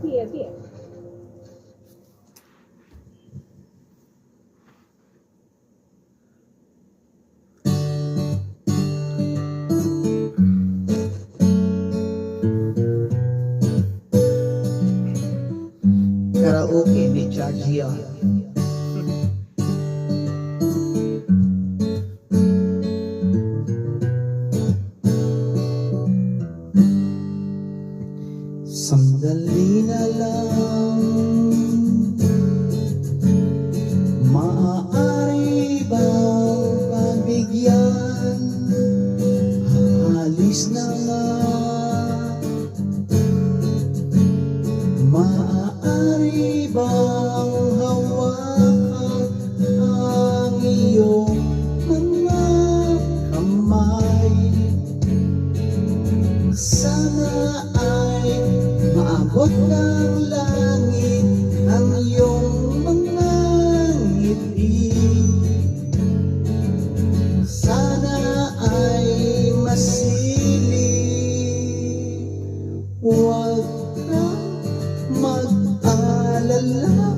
铁点。Karaoke ni Chargia. Sandali na lang, maaari bang pagbigyan? Halis na nga, maaari bang hawakan ang iyong mga kamay? Sana ay maabot ng langit ang iyong mga ngiti. Sana ay masilip, huwag kang mag-alala.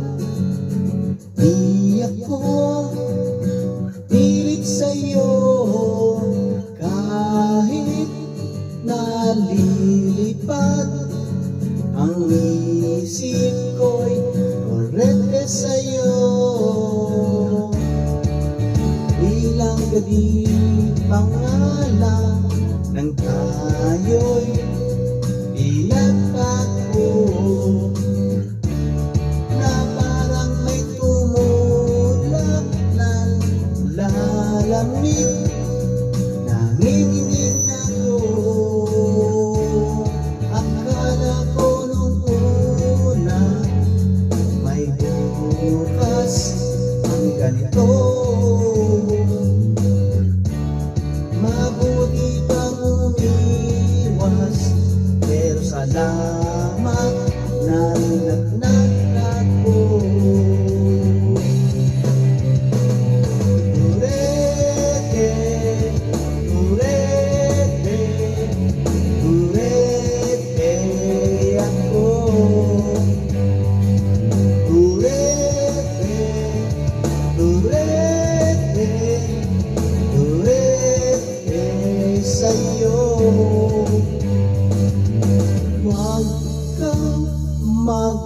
Di ako pilit sa'yo kahit nalilipad ang isip ko'y korete sa'yo. Ilang gabi pangalan ng tayo'y pinagpako, na parang may tumulak ng lalamig. Nanginginig ako, akala ko nung una may bukas ang ganito. Mabuti pang umiwas, pero salamat na nagnag ako. Urete, urete, urete ako. Urete, urete, urete sa'yo. Huwag kang mag